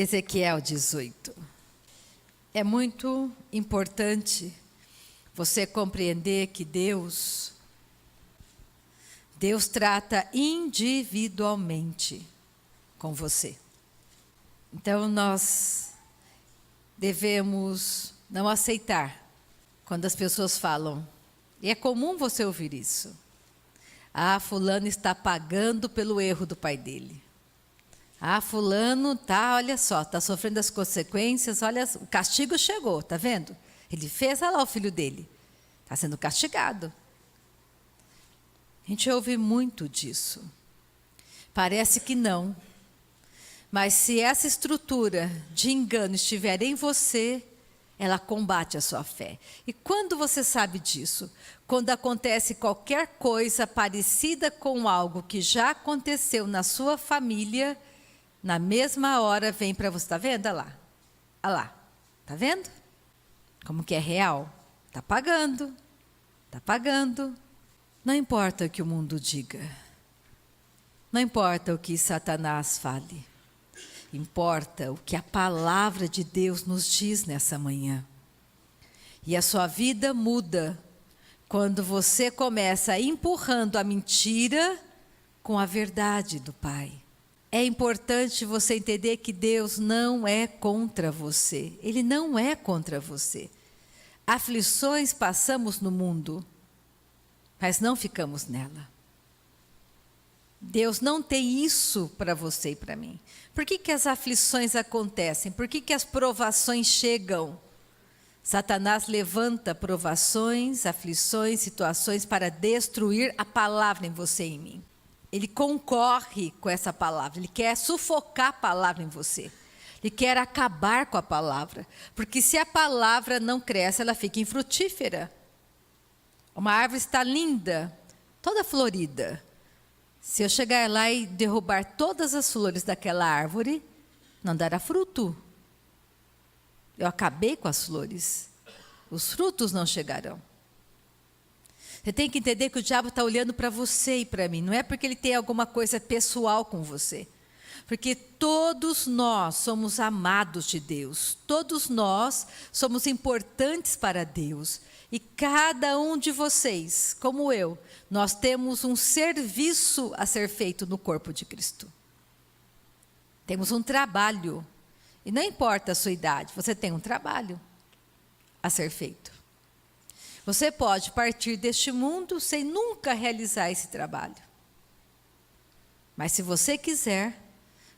Ezequiel 18. É muito importante você compreender que Deus trata individualmente com você. Então nós devemos não aceitar quando as pessoas falam, e é comum você ouvir isso: ah, fulano está pagando pelo erro do pai dele. Ah, fulano olha só, está sofrendo as consequências, olha, o castigo chegou, está vendo? Ele fez, olha lá o filho dele, está sendo castigado. A gente ouve muito disso. Parece que não. Mas se essa estrutura de engano estiver em você, ela combate a sua fé. E quando você sabe disso? Quando acontece qualquer coisa parecida com algo que já aconteceu na sua família, na mesma hora vem para você, está vendo? Olha lá, está vendo? Como que é real? Está pagando. Não importa o que o mundo diga, não importa o que Satanás fale, importa o que a palavra de Deus nos diz nessa manhã. E a sua vida muda quando você começa empurrando a mentira com a verdade do Pai. É importante você entender que Deus não é contra você. Ele não é contra você. Aflições passamos no mundo, mas não ficamos nela. Deus não tem isso para você e para mim. Por que as aflições acontecem? Por que as provações chegam? Satanás levanta provações, aflições, situações para destruir a palavra em você e em mim. Ele concorre com essa palavra, ele quer sufocar a palavra em você. Ele quer acabar com a palavra, porque se a palavra não cresce, ela fica infrutífera. Uma árvore está linda, toda florida. Se eu chegar lá e derrubar todas as flores daquela árvore, não dará fruto. Eu acabei com as flores. Os frutos não chegarão. Você tem que entender que o diabo está olhando para você e para mim. Não é porque ele tem alguma coisa pessoal com você. Porque todos nós somos amados de Deus. Todos nós somos importantes para Deus. E cada um de vocês, como eu, nós temos um serviço a ser feito no corpo de Cristo. Temos um trabalho. E não importa a sua idade, você tem um trabalho a ser feito. Você pode partir deste mundo sem nunca realizar esse trabalho. Mas se você quiser,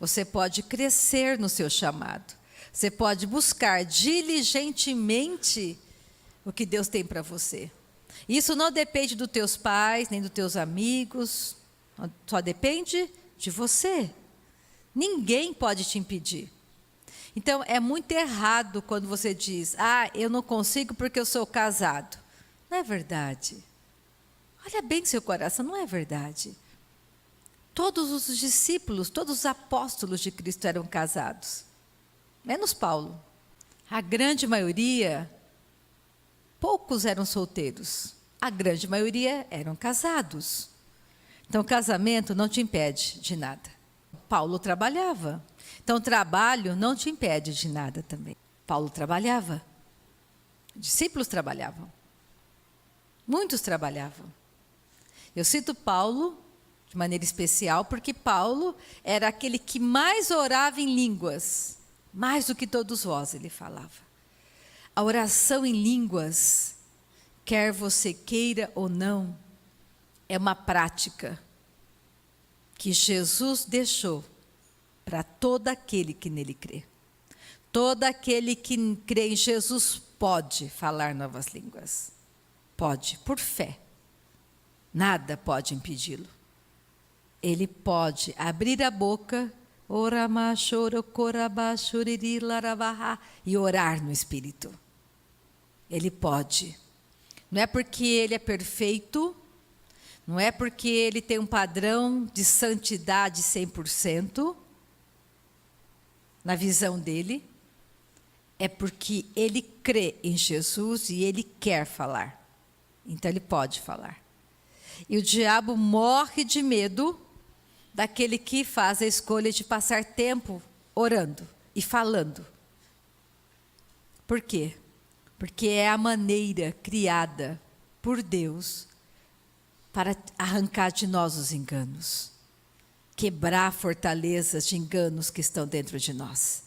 você pode crescer no seu chamado. Você pode buscar diligentemente o que Deus tem para você. Isso não depende dos teus pais, nem dos teus amigos. Só depende de você. Ninguém pode te impedir. Então, é muito errado quando você diz, eu não consigo porque eu sou casado. Não é verdade. Olha bem seu coração, não é verdade. Todos os discípulos, todos os apóstolos de Cristo eram casados. Menos Paulo. A grande maioria, poucos eram solteiros. A grande maioria eram casados. Então, o casamento não te impede de nada. Paulo trabalhava. Então, o trabalho não te impede de nada também. Paulo trabalhava. Discípulos trabalhavam. Muitos trabalhavam. Eu cito Paulo de maneira especial porque Paulo era aquele que mais orava em línguas. Mais do que todos vós, ele falava. A oração em línguas, quer você queira ou não, é uma prática que Jesus deixou para todo aquele que nele crê. Todo aquele que crê em Jesus pode falar novas línguas. Pode, por fé. Nada pode impedi-lo. Ele pode abrir a boca e orar no Espírito. Ele pode. Não é porque ele é perfeito, não é porque ele tem um padrão de santidade 100%, na visão dele, é porque ele crê em Jesus e ele quer falar. Então ele pode falar. E o diabo morre de medo daquele que faz a escolha de passar tempo orando. e falando. Por quê? Porque é a maneira criada por Deus para arrancar de nós os enganos, quebrar fortalezas de enganos que estão dentro de nós.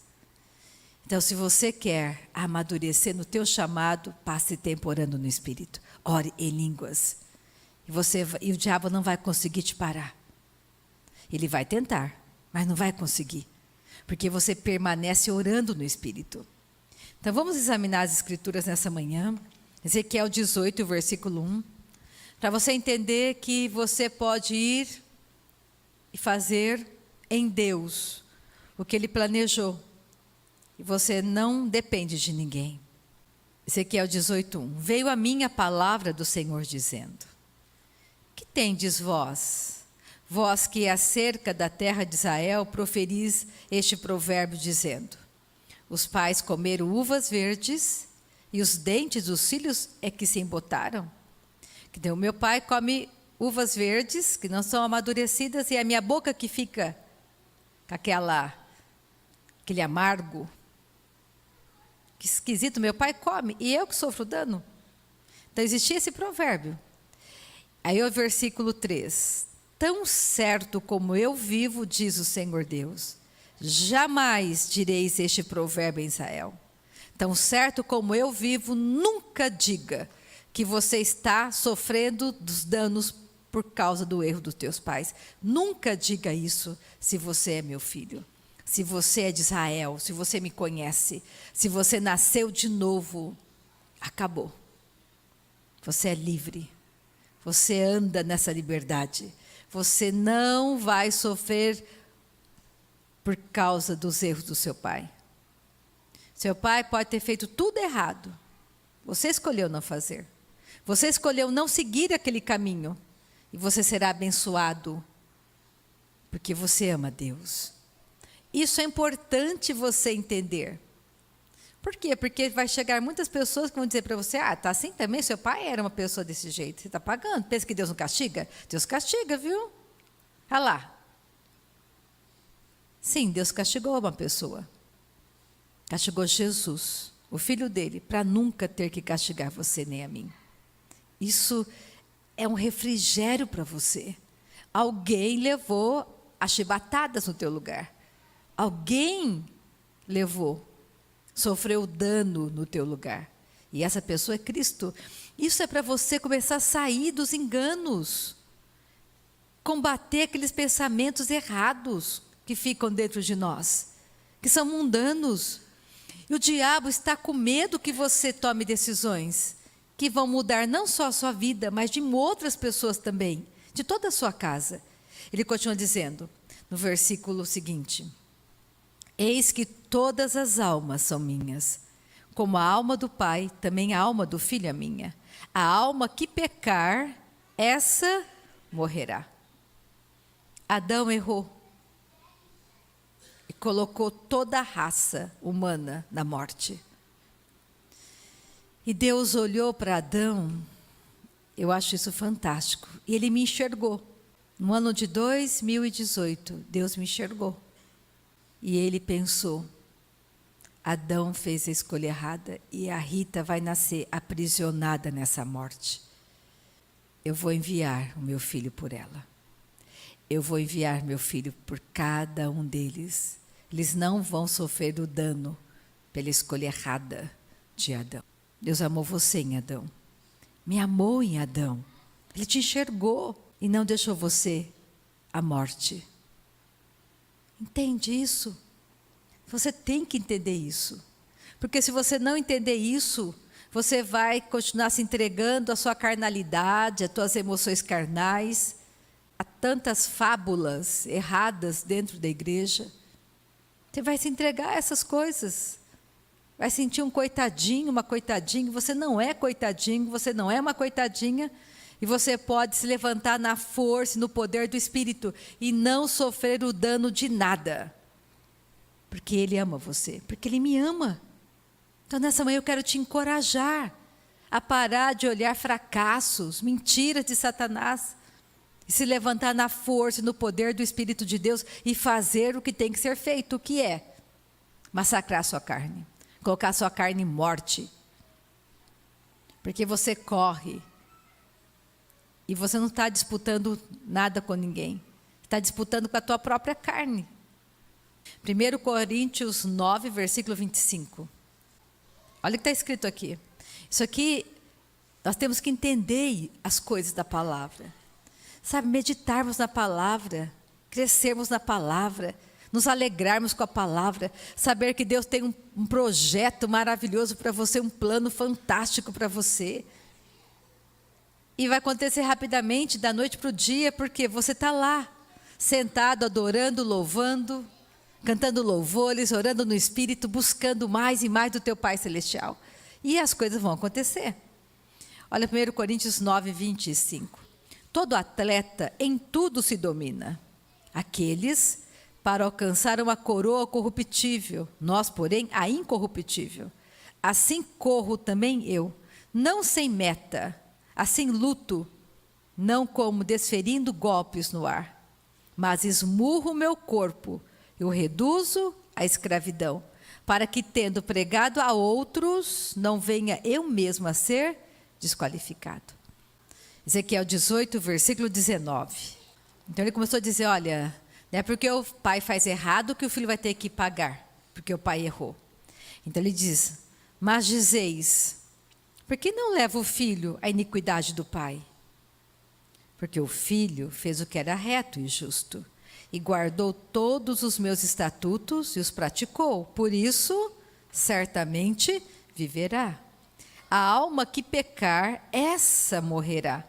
Então, se você quer amadurecer no teu chamado, passe tempo orando no Espírito. Ore em línguas. E o diabo não vai conseguir te parar. Ele vai tentar, mas não vai conseguir. Porque você permanece orando no Espírito. Então, vamos examinar as Escrituras nessa manhã. Ezequiel 18, versículo 1. Para você entender que você pode ir e fazer em Deus o que Ele planejou. E você não depende de ninguém. Ezequiel 18:1. Veio a mim a palavra do Senhor dizendo: que tendes vós? Vós que acerca da terra de Israel proferis este provérbio dizendo: os pais comeram uvas verdes e os dentes dos filhos é que se embotaram. Que o meu pai come uvas verdes que não são amadurecidas e a minha boca que fica com aquele amargo. Que esquisito, meu pai come e eu que sofro dano. Então existia esse provérbio. Aí o versículo 3. Tão certo como eu vivo, diz o Senhor Deus, jamais direis este provérbio em Israel. Tão certo como eu vivo, nunca diga que você está sofrendo dos danos por causa do erro dos teus pais. Nunca diga isso se você é meu filho. Se você é de Israel, se você me conhece, se você nasceu de novo, acabou. Você é livre. Você anda nessa liberdade. Você não vai sofrer por causa dos erros do seu pai. Seu pai pode ter feito tudo errado. Você escolheu não fazer. Você escolheu não seguir aquele caminho. E você será abençoado. Porque você ama Deus. Isso é importante você entender. Por quê? Porque vai chegar muitas pessoas que vão dizer para você: tá assim também, seu pai era uma pessoa desse jeito, você está pagando, pensa que Deus não castiga? Deus castiga, viu? Olha lá. Sim, Deus castigou uma pessoa. Castigou Jesus, o filho dele, para nunca ter que castigar você nem a mim. Isso é um refrigério para você. Alguém levou as chibatadas no teu lugar. Alguém levou, sofreu dano no teu lugar. E essa pessoa é Cristo. Isso é para você começar a sair dos enganos. Combater aqueles pensamentos errados que ficam dentro de nós. Que são mundanos. E o diabo está com medo que você tome decisões que vão mudar não só a sua vida, mas de outras pessoas também. De toda a sua casa. Ele continua dizendo, no versículo seguinte: eis que todas as almas são minhas, como a alma do Pai, também a alma do Filho é minha. A alma que pecar, essa morrerá. Adão errou e colocou toda a raça humana na morte. E Deus olhou para Adão, eu acho isso fantástico, e Ele me enxergou. No ano de 2018, Deus me enxergou. E Ele pensou: Adão fez a escolha errada e a Rita vai nascer aprisionada nessa morte. Eu vou enviar o meu filho por ela. Eu vou enviar meu filho por cada um deles. Eles não vão sofrer o dano pela escolha errada de Adão. Deus amou você em Adão. Me amou em Adão. Ele te enxergou e não deixou você à morte. Entende isso? Você tem que entender isso. Porque se você não entender isso, você vai continuar se entregando à sua carnalidade, às suas emoções carnais, a tantas fábulas erradas dentro da igreja. Você vai se entregar a essas coisas. Vai sentir um coitadinho, uma coitadinha. Você não é coitadinho, você não é uma coitadinha. E você pode se levantar na força e no poder do Espírito e não sofrer o dano de nada. Porque Ele ama você, porque Ele me ama. Então nessa manhã eu quero te encorajar a parar de olhar fracassos, mentiras de Satanás e se levantar na força e no poder do Espírito de Deus e fazer o que tem que ser feito, o que é? massacrar a sua carne, colocar a sua carne em morte. Porque você corre e você não está disputando nada com ninguém. Está disputando com a tua própria carne. 1 Coríntios 9, versículo 25. Olha o que está escrito aqui. Isso aqui, nós temos que entender as coisas da palavra. Sabe, meditarmos na palavra, crescermos na palavra, nos alegrarmos com a palavra, saber que Deus tem um projeto maravilhoso para você, um plano fantástico para você. E vai acontecer rapidamente, da noite para o dia, porque você está lá, sentado, adorando, louvando, cantando louvores, orando no Espírito, buscando mais e mais do teu Pai Celestial. E as coisas vão acontecer. Olha 1 Coríntios 9, 25. Todo atleta em tudo se domina. Aqueles para alcançar uma coroa corruptível, nós, porém, a incorruptível. Assim corro também eu, não sem meta, assim luto, não como desferindo golpes no ar, mas esmurro o meu corpo, eu reduzo à escravidão, para que, tendo pregado a outros, não venha eu mesmo a ser desqualificado. Ezequiel 18, versículo 19. Então ele começou a dizer, olha, não é porque o pai faz errado que o filho vai ter que pagar, porque o pai errou. Então ele diz, mas dizeis, por que não leva o filho à iniquidade do pai? Porque o filho fez o que era reto e justo, e guardou todos os meus estatutos e os praticou. Por isso, certamente viverá. A alma que pecar, essa morrerá.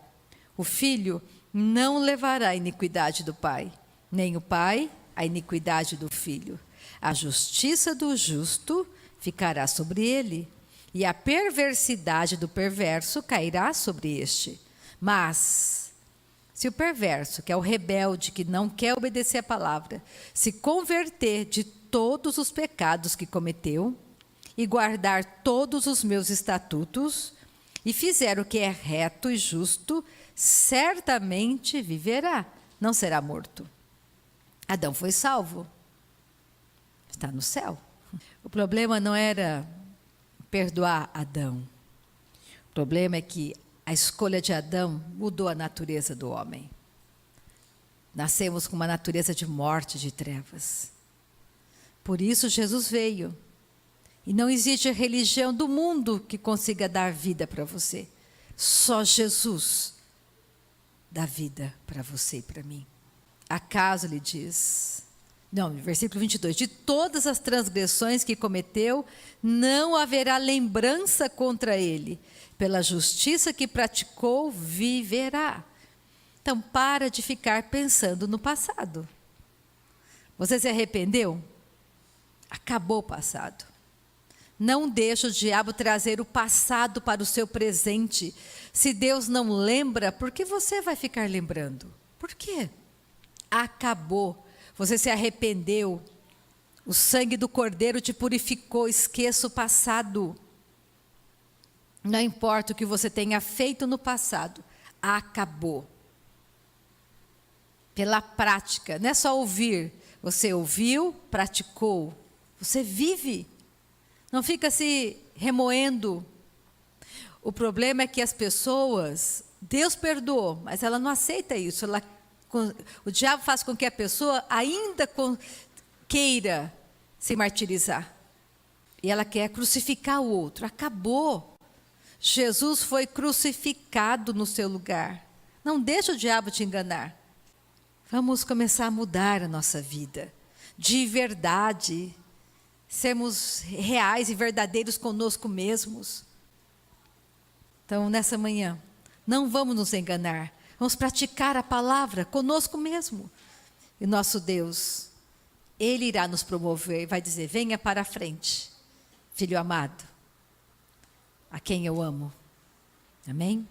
O filho não levará a iniquidade do pai, nem o pai a iniquidade do filho. A justiça do justo ficará sobre ele, e a perversidade do perverso cairá sobre este. Mas, se o perverso, que é o rebelde, que não quer obedecer a palavra, se converter de todos os pecados que cometeu, e guardar todos os meus estatutos, e fizer o que é reto e justo, certamente viverá, não será morto. Adão foi salvo, está no céu. O problema não era perdoar Adão. O problema é que a escolha de Adão mudou a natureza do homem. Nascemos com uma natureza de morte, de trevas. Por isso Jesus veio. E não existe religião do mundo que consiga dar vida para você. Só Jesus dá vida para você e para mim. Acaso lhe diz, não, versículo 22, de todas as transgressões que cometeu, não haverá lembrança contra ele. Pela justiça que praticou, viverá. Então, para de ficar pensando no passado. Você se arrependeu? Acabou o passado. Não deixe o diabo trazer o passado para o seu presente. Se Deus não lembra, por que você vai ficar lembrando? Por quê? Acabou. Você se arrependeu. O sangue do Cordeiro te purificou. Esqueça o passado. Não importa o que você tenha feito no passado. Acabou. Pela prática. Não é só ouvir. Você ouviu, praticou. Você vive. Não fica se remoendo. O problema é que as pessoas, Deus perdoou, mas ela não aceita isso. O diabo faz com que a pessoa ainda queira se martirizar. E ela quer crucificar o outro. Acabou. Jesus foi crucificado no seu lugar. Não deixa o diabo te enganar. Vamos começar a mudar a nossa vida. De verdade. Sermos reais e verdadeiros conosco mesmos. Então, nessa manhã, não vamos nos enganar. Vamos praticar a palavra conosco mesmo. E nosso Deus, Ele irá nos promover. Vai dizer, venha para a frente, filho amado, a quem eu amo. Amém?